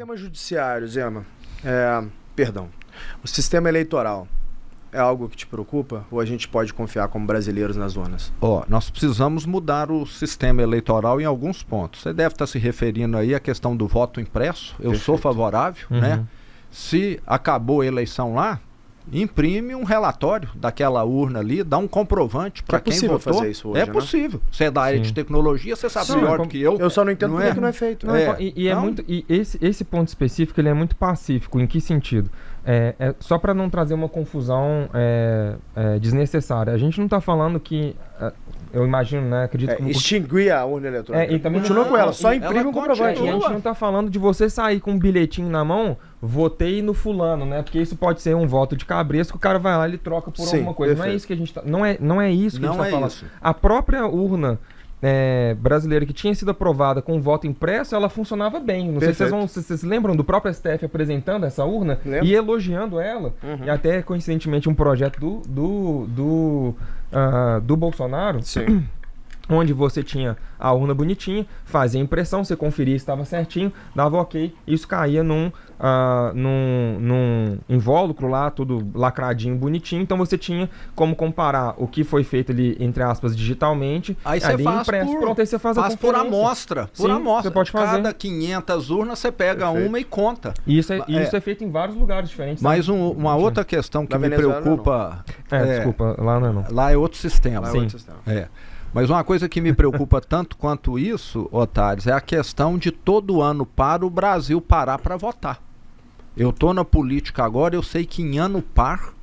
sistema judiciário, Zema, o sistema eleitoral é algo que te preocupa ou a gente pode confiar como brasileiros nas urnas? Nós precisamos mudar o sistema eleitoral em alguns pontos. Você deve estar se referindo aí à questão do voto impresso. Eu sou favorável, né? Se acabou a eleição lá, imprime um relatório daquela urna ali, dá um comprovante para quem votou. É possível fazer isso hoje, né? possível. Você é da área de tecnologia, você sabe melhor do que eu. Eu só não entendo por que não é feito. E esse ponto específico ele é muito pacífico. Em que sentido? Só para não trazer uma confusão desnecessária. A gente não está falando que... eu imagino, né? Acredito que... extinguir a urna eletrônica. Continua com ela, só imprime um comprovante. E a gente não está falando de você sair com um bilhetinho na mão, votei no fulano, né? Porque isso pode ser um voto de cabresto que o cara vai lá e ele troca por alguma coisa. Não é isso que a gente tá... Não é isso que a gente está falando. A própria urna brasileira que tinha sido aprovada com voto impresso, ela funcionava bem. Não sei se vocês lembram do próprio STF apresentando essa urna e elogiando ela. E até, coincidentemente, um projeto do Bolsonaro. Sim. Onde você tinha a urna bonitinha, fazia a impressão, você conferia se estava certinho, dava ok, isso caía num invólucro lá, tudo lacradinho, bonitinho. Então você tinha como comparar o que foi feito ali, entre aspas, digitalmente. Aí você faz impresso. Pronto, aí você faz a por amostra. Por amostra. Você pode fazer. Cada 500 urnas você pega uma e conta. Isso é feito em vários lugares diferentes. Mas uma outra questão que me preocupa... desculpa, lá não. Lá é outro sistema. Lá é outro sistema. Mas uma coisa que me preocupa tanto quanto isso, Otários, é a questão de todo ano para o Brasil parar para votar. Eu estou na política agora, eu sei que em ano par,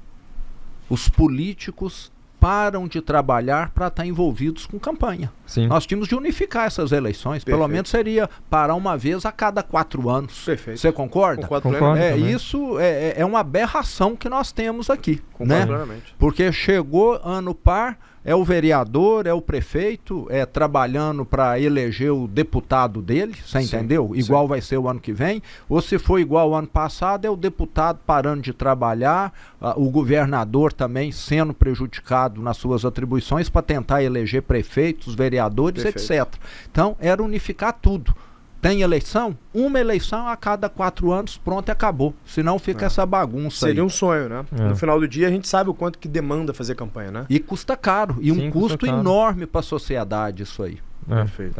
os políticos param de trabalhar para estar envolvidos com campanha. Sim. Nós tínhamos de unificar essas eleições. Perfeito. Pelo menos seria parar uma vez a cada 4 anos. Perfeito. Você concorda? Concordo. Isso é uma aberração que nós temos aqui. Concordo plenamente. Porque chegou ano par, é o vereador, é o prefeito, trabalhando para eleger o deputado dele, você entendeu? Igual vai ser o ano que vem. Ou se for igual ao ano passado, é o deputado parando de trabalhar, o governador também sendo prejudicado nas suas atribuições para tentar eleger prefeitos, vereadores, etc. Então, era unificar tudo. Tem eleição? Uma eleição a cada 4 anos, pronto, e acabou. Senão fica essa bagunça. Seria um sonho, né? No final do dia a gente sabe o quanto que demanda fazer campanha, né? E custa caro. E um custo enorme para a sociedade isso aí. Perfeito.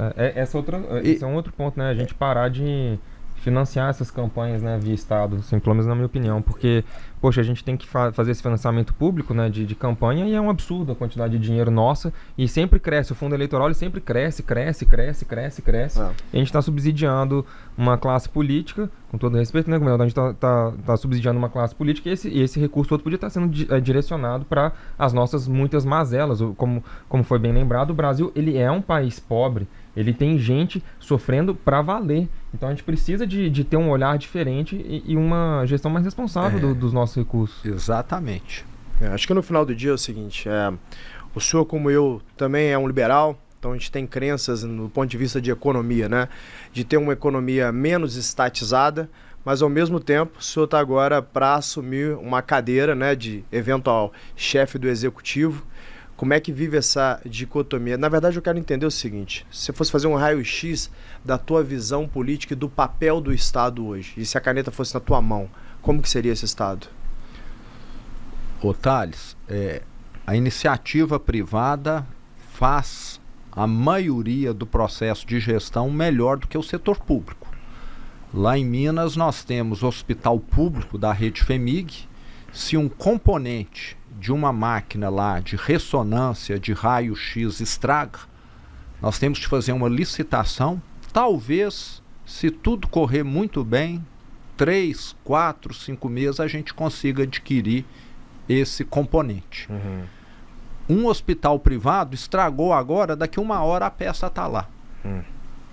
Esse é um outro ponto, né? A gente parar de financiar essas campanhas, né, via Estado, assim, pelo menos na minha opinião, porque, poxa, a gente tem que fazer esse financiamento público, né, de campanha, e é um absurdo a quantidade de dinheiro nossa, e sempre cresce, o fundo eleitoral ele sempre cresce. E a gente está subsidiando uma classe política, com todo respeito, né, a gente tá subsidiando uma classe política, e esse recurso todo podia estar sendo direcionado para as nossas muitas mazelas. Como foi bem lembrado, o Brasil, ele é um país pobre, ele tem gente sofrendo para valer. Então a gente precisa de ter um olhar diferente e uma gestão mais responsável dos nossos recursos. Exatamente. Acho que no final do dia é o seguinte, o senhor, como eu, também é um liberal, então a gente tem crenças no ponto de vista de economia, né? De ter uma economia menos estatizada, mas ao mesmo tempo o senhor está agora para assumir uma cadeira, né, de eventual chefe do executivo. Como é que vive essa dicotomia? Na verdade, eu quero entender o seguinte, se você fosse fazer um raio-x da tua visão política e do papel do Estado hoje, e se a caneta fosse na tua mão, como que seria esse Estado? Ô Thales, a iniciativa privada faz a maioria do processo de gestão melhor do que o setor público. Lá em Minas nós temos o hospital público da rede FEMIG. Se um componente de uma máquina lá de ressonância de raio-x estraga, nós temos que fazer uma licitação. Talvez, se tudo correr muito bem, 3, 4, 5 meses a gente consiga adquirir esse componente. Um hospital privado estragou agora, daqui 1 hora a peça está lá.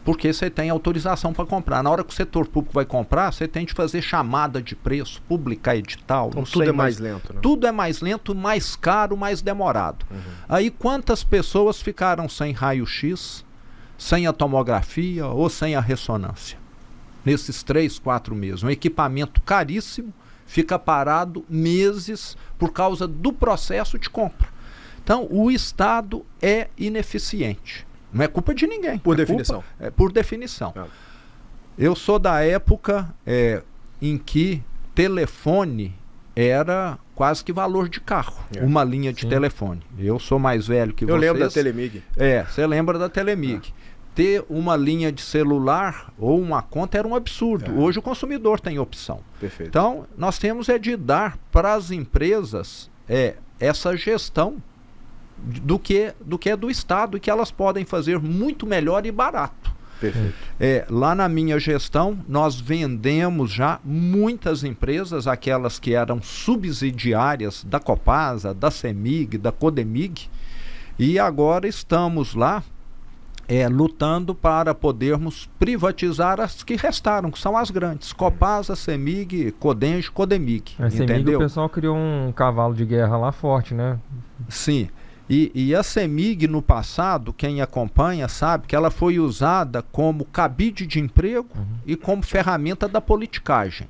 Porque você tem autorização para comprar. Na hora que o setor público vai comprar, você tem de fazer chamada de preço, publicar edital. Então tudo é mais lento, né? Tudo é mais lento, mais caro, mais demorado. Aí quantas pessoas ficaram sem raio-x, sem a tomografia ou sem a ressonância? Nesses 3, 4 meses. Um equipamento caríssimo, fica parado meses por causa do processo de compra. Então o Estado é ineficiente. Não é culpa de ninguém. Por definição. Por definição. Eu sou da época em que telefone era quase que valor de carro, uma linha de telefone. Eu sou mais velho que vocês. Eu lembro da Telemig. Você lembra da Telemig. Ter uma linha de celular ou uma conta era um absurdo. Hoje o consumidor tem opção. Perfeito. Então, nós temos de dar para as empresas essa gestão do que é do Estado e que elas podem fazer muito melhor e barato. Perfeito. Lá na minha gestão, nós vendemos já muitas empresas, aquelas que eram subsidiárias da Copasa, da CEMIG, da Codemig, e agora estamos lá lutando para podermos privatizar as que restaram, que são as grandes, Copasa, CEMIG, Codengi, Codemig. A CEMIG, o pessoal criou um cavalo de guerra lá forte, né? Sim. E a CEMIG no passado, quem acompanha sabe que ela foi usada como cabide de emprego e como ferramenta da politicagem.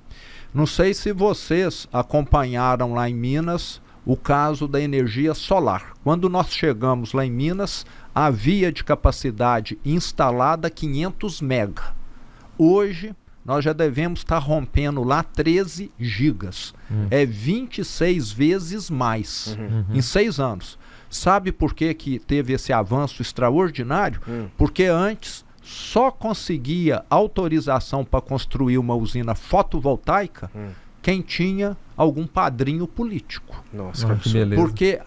Não sei se vocês acompanharam lá em Minas o caso da energia solar. Quando nós chegamos lá em Minas, havia de capacidade instalada 500 mega. Hoje, nós já devemos estar rompendo lá 13 gigas. 26 vezes mais em 6 anos. Sabe por que teve esse avanço extraordinário? Porque antes só conseguia autorização para construir uma usina fotovoltaica quem tinha algum padrinho político. Nossa, que beleza. Porque,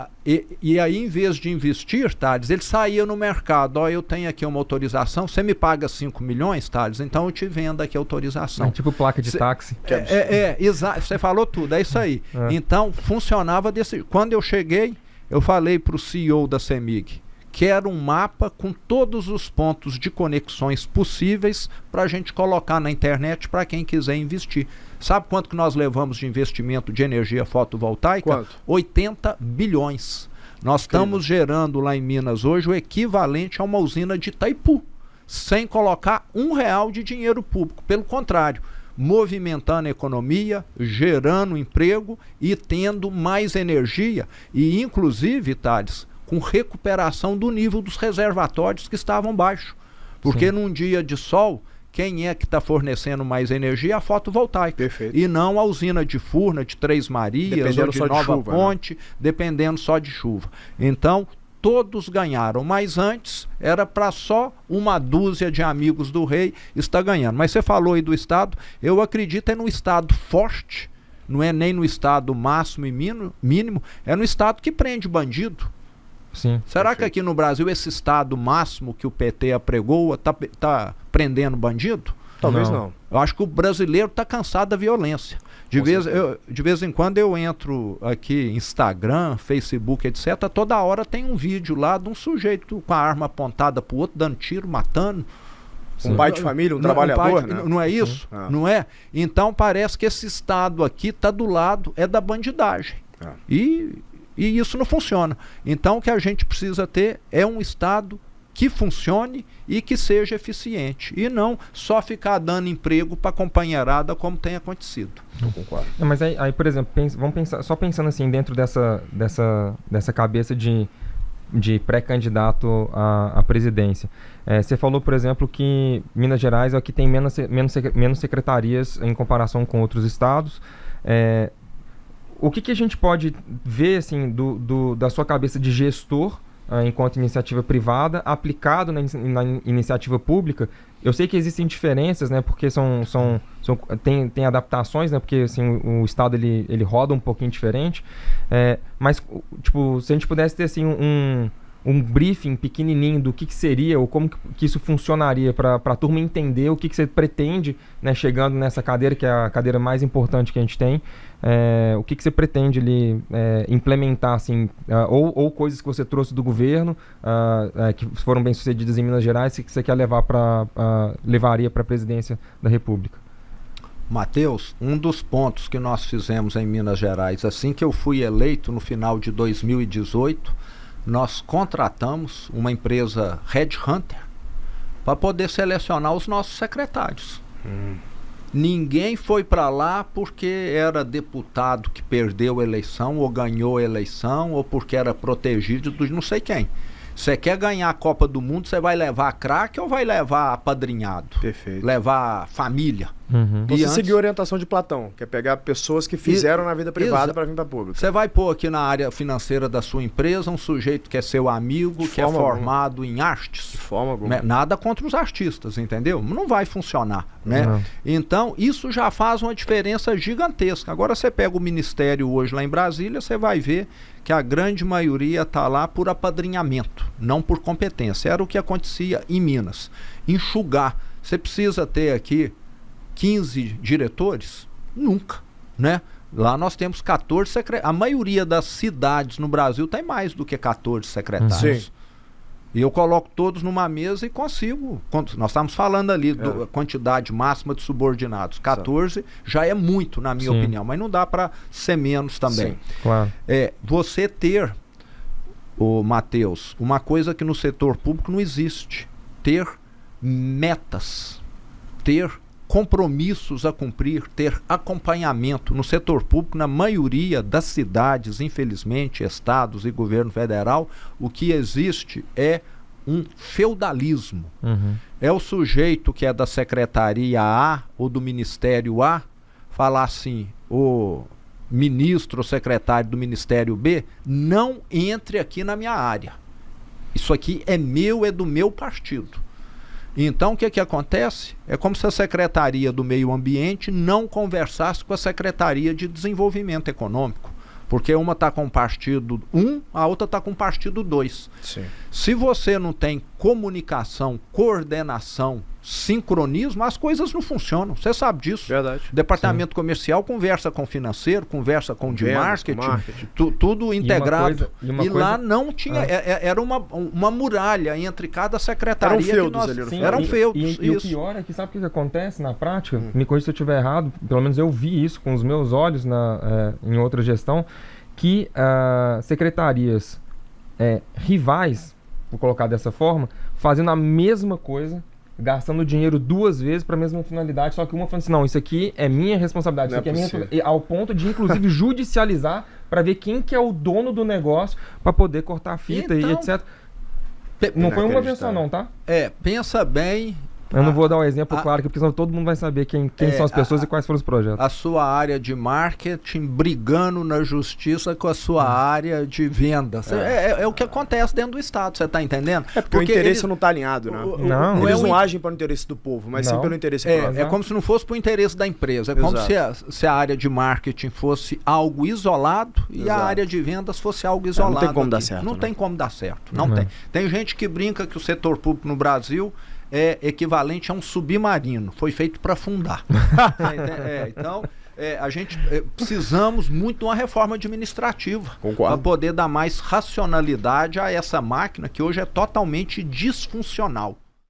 e aí, em vez de investir, Thales, ele saía no mercado. Eu tenho aqui uma autorização, você me paga 5 milhões, Thales, então eu te vendo aqui a autorização. Tipo placa de táxi. Exato, você falou tudo, é isso aí. Então, funcionava desse... Quando eu cheguei, eu falei para o CEO da CEMIG, quero um mapa com todos os pontos de conexões possíveis para a gente colocar na internet para quem quiser investir. Sabe quanto que nós levamos de investimento de energia fotovoltaica? Quanto? 80 bilhões. Nós estamos gerando lá em Minas hoje o equivalente a uma usina de Itaipu, sem colocar R$1 de dinheiro público. Pelo contrário, movimentando a economia, gerando emprego e tendo mais energia e, inclusive, Thales, com recuperação do nível dos reservatórios que estavam baixos. Porque num dia de sol, quem é que está fornecendo mais energia? A fotovoltaica. Perfeito. E não a usina de Furna, de Três Marias ou de Nova Ponte, dependendo só de chuva. Então, todos ganharam, mas antes era para só uma dúzia de amigos do rei estar ganhando. Mas você falou aí do Estado, eu acredito no Estado forte, não é nem no Estado máximo e mínimo, é no Estado que prende bandido. Sim. Será que aqui no Brasil esse Estado máximo que o PT apregoa está prendendo bandido? Talvez não. Eu acho que o brasileiro está cansado da violência. De vez em quando eu entro aqui, Instagram, Facebook, etc. Toda hora tem um vídeo lá de um sujeito com a arma apontada para o outro, dando tiro, matando. Um pai de família, um trabalhador, né? Não é isso? Não é? Então parece que esse Estado aqui está do lado, da bandidagem. E isso não funciona. Então o que a gente precisa ter é um Estado que funcione e que seja eficiente. E não só ficar dando emprego para a companheirada como tem acontecido. Eu concordo. Mas aí, por exemplo, vamos pensar, só pensando assim, dentro dessa cabeça de pré-candidato à presidência. Você falou, por exemplo, que Minas Gerais é o que tem menos secretarias em comparação com outros estados. O que a gente pode ver assim, da sua cabeça de gestor, enquanto iniciativa privada, aplicado na iniciativa pública? Eu sei que existem diferenças, né, porque tem adaptações, né, porque assim, o Estado ele roda um pouquinho diferente, mas tipo, se a gente pudesse ter assim, um briefing pequenininho do que seria ou como que isso funcionaria para a turma entender o que você pretende, né, chegando nessa cadeira, que é a cadeira mais importante que a gente tem, o que você pretende ali, implementar, assim, ou coisas que você trouxe do governo, que foram bem sucedidas em Minas Gerais, que você quer levaria para a presidência da República. Matheus, um dos pontos que nós fizemos em Minas Gerais, assim que eu fui eleito no final de 2018, nós contratamos uma empresa Headhunter para poder selecionar os nossos secretários. Ninguém foi para lá porque era deputado que perdeu a eleição ou ganhou a eleição ou porque era protegido de não sei quem. Você quer ganhar a Copa do Mundo, você vai levar craque ou vai levar apadrinhado? Perfeito. Levar família? Então você seguiu a orientação de Platão, que é pegar pessoas que fizeram na vida privada para vir para pública. Você vai pôr aqui na área financeira da sua empresa um sujeito que é seu amigo, que é formado em artes. De forma alguma. Nada contra os artistas, entendeu? Não vai funcionar, né? Não. Então, isso já faz uma diferença gigantesca. Agora você pega o ministério hoje lá em Brasília, você vai ver que a grande maioria está lá por apadrinhamento, não por competência. Era o que acontecia em Minas. Enxugar. Você precisa ter aqui 15 diretores? Nunca, né? Lá nós temos 14 secretários. A maioria das cidades no Brasil tem mais do que 14 secretários. Sim. E eu coloco todos numa mesa e consigo. Nós estamos falando ali da quantidade máxima de subordinados. 14 já é muito, na minha opinião, mas não dá para ser menos também. Sim, claro. Você ter, Matheus, uma coisa que no setor público não existe: ter metas, ter compromissos a cumprir, ter acompanhamento. No setor público, na maioria das cidades, infelizmente, estados e governo federal, o que existe é um feudalismo. É o sujeito que é da secretaria A ou do ministério A falar assim: o ministro ou secretário do ministério B, não entre aqui na minha área. Isso aqui é meu, é do meu partido. Então, o que acontece? É como se a Secretaria do Meio Ambiente não conversasse com a Secretaria de Desenvolvimento Econômico. Porque uma está com o partido 1, a outra está com o partido 2. Sim. Se você não tem comunicação, coordenação, sincronismo, as coisas não funcionam. Você sabe disso. Verdade. O departamento comercial conversa com o financeiro, conversa com o de marketing, tudo integrado. E lá não tinha, era uma muralha entre cada secretaria. Eram feudos. E o pior é que sabe o que acontece na prática? Me corrija se eu estiver errado, pelo menos eu vi isso com os meus olhos em outra gestão, que secretarias rivais, vou colocar dessa forma, fazendo a mesma coisa, gastando dinheiro 2 vezes para a mesma finalidade, só que uma falando assim: não, isso aqui é minha responsabilidade, isso aqui é minha, ao ponto de inclusive judicializar para ver quem que é o dono do negócio para poder cortar a fita e etc. Não foi uma vez só não, tá? Pensa bem. Eu não vou dar um exemplo claro, porque senão todo mundo vai saber quem são as pessoas e quais foram os projetos. A sua área de marketing brigando na justiça com a sua área de vendas. É o que acontece dentro do Estado, você está entendendo? Porque o interesse não está alinhado, né? Eles não agem para o interesse do povo, mas sim pelo interesse próprio. É como se não fosse para o interesse da empresa. É como se a área de marketing fosse algo isolado e a área de vendas fosse algo isolado. Não tem como dar certo. Não tem como dar certo. Não tem. Tem gente que brinca que o setor público no Brasil é equivalente a um submarino. Foi feito para afundar. Então, a gente precisamos muito de uma reforma administrativa para poder dar mais racionalidade a essa máquina que hoje é totalmente disfuncional.